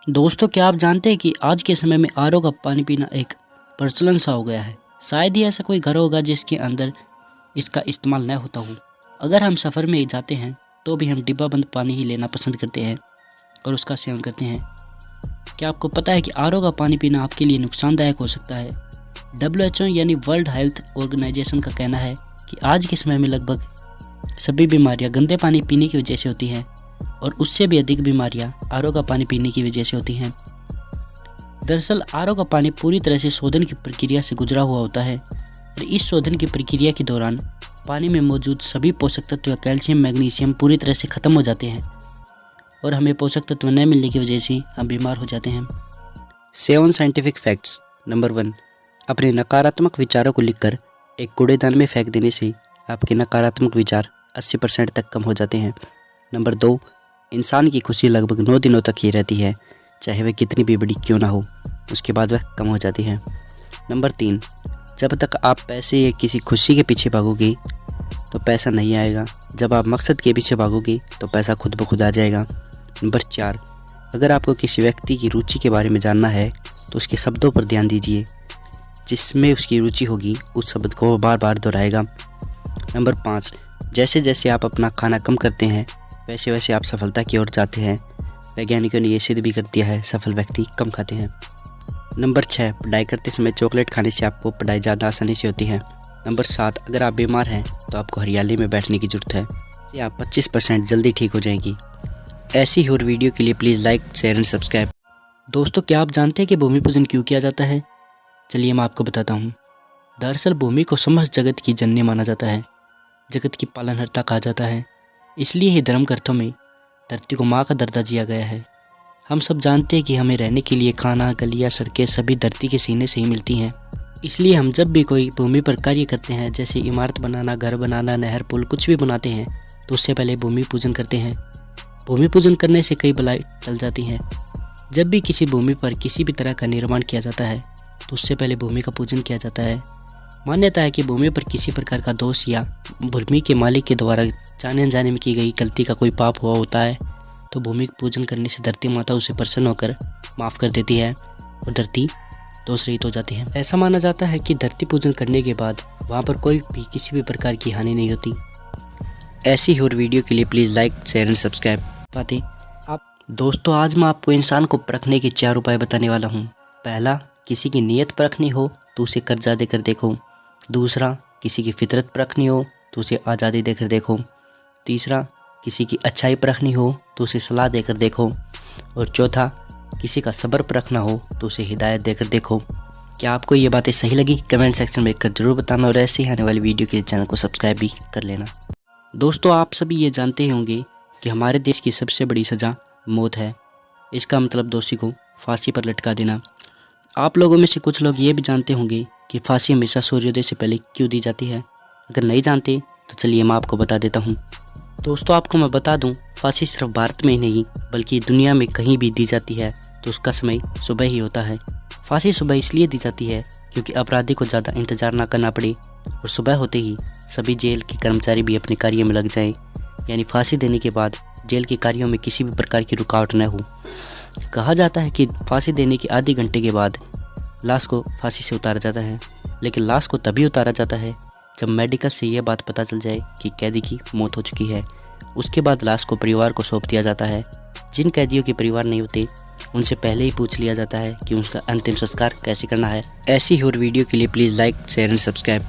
दोस्तों, क्या आप जानते हैं कि आज के समय में आरओ का पानी पीना एक प्रचलन सा हो गया है। शायद ही ऐसा कोई घर होगा जिसके अंदर इसका इस्तेमाल न होता हो। अगर हम सफ़र में जाते हैं तो भी हम डिब्बा बंद पानी ही लेना पसंद करते हैं और उसका सेवन करते हैं। क्या आपको पता है कि आरओ का पानी पीना आपके लिए नुकसानदायक हो सकता है? WHO यानी वर्ल्ड हेल्थ ऑर्गेनाइजेशन का कहना है कि आज के समय में लगभग सभी बीमारियां गंदे पानी पीने की वजह से होती हैं और उससे भी अधिक बीमारियां आरओ का पानी पीने की वजह से होती हैं। दरअसल आरओ का पानी पूरी तरह से शोधन की प्रक्रिया से गुजरा हुआ होता है और इस शोधन की प्रक्रिया के दौरान पानी में मौजूद सभी पोषक तत्व कैल्शियम, मैग्नीशियम पूरी तरह से ख़त्म हो जाते हैं और हमें पोषक तत्व न मिलने की वजह से हम बीमार हो जाते हैं। 7 साइंटिफिक फैक्ट्स। नंबर 1, अपने नकारात्मक विचारों को लिखकर एक कूड़ेदान में फेंक देने से आपके नकारात्मक विचार 80% तक कम हो जाते हैं। नंबर 2, इंसान की खुशी लगभग 9 दिनों तक ही रहती है, चाहे वह कितनी भी बड़ी क्यों ना हो, उसके बाद वह कम हो जाती है। नंबर 3, जब तक आप पैसे या किसी खुशी के पीछे भागोगे तो पैसा नहीं आएगा, जब आप मकसद के पीछे भागोगे तो पैसा खुद ब खुद आ जाएगा। नंबर 4, अगर आपको किसी व्यक्ति की रुचि के बारे में जानना है तो उसके शब्दों पर ध्यान दीजिए, जिसमें उसकी रुचि होगी उस शब्द को बार बार दोहराएगा। नंबर 5, जैसे जैसे आप अपना खाना कम करते हैं वैसे वैसे आप सफलता की ओर जाते हैं। वैज्ञानिकों ने यह सिद्ध भी कर दिया है, सफल व्यक्ति कम खाते हैं। नंबर 6, पढ़ाई करते समय चॉकलेट खाने से आपको पढ़ाई ज़्यादा आसानी से होती है। नंबर 7, अगर आप बीमार हैं तो आपको हरियाली में बैठने की ज़रूरत है, इससे आप 25% जल्दी ठीक हो जाएंगी। ऐसी ही और वीडियो के लिए please like, share and subscribe. दोस्तों, क्या आप जानते हैं कि भूमि पूजन क्यों किया जाता है? चलिए मैं आपको बताता हूँ। दरअसल भूमि को समस्त जगत की जननी माना जाता है, जगत की पालनहर्ता कहा जाता है। इसलिए ही धर्म ग्रंथों में धरती को माँ का दर्जा दिया गया है। हम सब जानते हैं कि हमें रहने के लिए खाना, गलियाँ, सड़कें सभी धरती के सीने से ही मिलती हैं। इसलिए हम जब भी कोई भूमि पर कार्य करते हैं, जैसे इमारत बनाना, घर बनाना, नहर, पुल कुछ भी बनाते हैं, तो उससे पहले भूमि पूजन करते हैं। भूमि पूजन करने से कई बलाएं टल जाती हैं। जब भी किसी भूमि पर किसी भी तरह का निर्माण किया जाता है तो उससे पहले भूमि का पूजन किया जाता है। मान्यता है कि भूमि पर किसी प्रकार का दोष या भूमि के मालिक के द्वारा जाने अनजाने में की गई गलती का कोई पाप हुआ होता है तो भूमि पूजन करने से धरती माता उसे प्रसन्न होकर माफ़ कर देती है और धरती दोष रहित हो जाती है। ऐसा माना जाता है कि धरती पूजन करने के बाद वहाँ पर कोई भी किसी भी प्रकार की हानि नहीं होती। ऐसी ही और वीडियो के लिए please like, share and subscribe. बातें आप दोस्तों, आज मैं आपको इंसान को परखने के 4 उपाय बताने वाला हूँ। पहला, किसी की नीयत परखनी हो तो उसे कर्जा देकर देखो। दूसरा, किसी की फितरत परखनी हो तो उसे आज़ादी देकर देखो। तीसरा, किसी की अच्छाई परखनी हो तो उसे सलाह देकर देखो। और चौथा, किसी का सब्र परखना हो तो उसे हिदायत देकर देखो। क्या आपको ये बातें सही लगी? कमेंट सेक्शन में लिखकर जरूर बताना और ऐसे ही आने वाली वीडियो के चैनल को सब्सक्राइब भी कर लेना। दोस्तों, आप सभी ये जानते ही होंगे कि हमारे देश की सबसे बड़ी सज़ा मौत है। इसका मतलब दोषी को फांसी पर लटका देना। आप लोगों में से कुछ लोग ये भी जानते होंगे कि फांसी हमेशा सूर्योदय से पहले क्यों दी जाती है। अगर नहीं जानते तो चलिए मैं आपको बता देता हूँ। दोस्तों, आपको मैं बता दूँ, फांसी सिर्फ भारत में ही नहीं बल्कि दुनिया में कहीं भी दी जाती है तो उसका समय सुबह ही होता है। फांसी सुबह इसलिए दी जाती है क्योंकि अपराधी को ज़्यादा इंतजार ना करना पड़े और सुबह होते ही सभी जेल के कर्मचारी भी अपने कार्य में लग जाएं, यानी फांसी देने के बाद जेल के कार्यों में किसी भी प्रकार की रुकावट न हो। कहा जाता है कि फांसी देने के आधे घंटे के बाद लाश को फांसी से उतारा जाता है, लेकिन लाश को तभी उतारा जाता है जब मेडिकल से यह बात पता चल जाए कि कैदी की मौत हो चुकी है। उसके बाद लाश को परिवार को सौंप दिया जाता है। जिन कैदियों के परिवार नहीं होते उनसे पहले ही पूछ लिया जाता है कि उनका अंतिम संस्कार कैसे करना है। ऐसी ही और वीडियो के लिए please like, share and subscribe.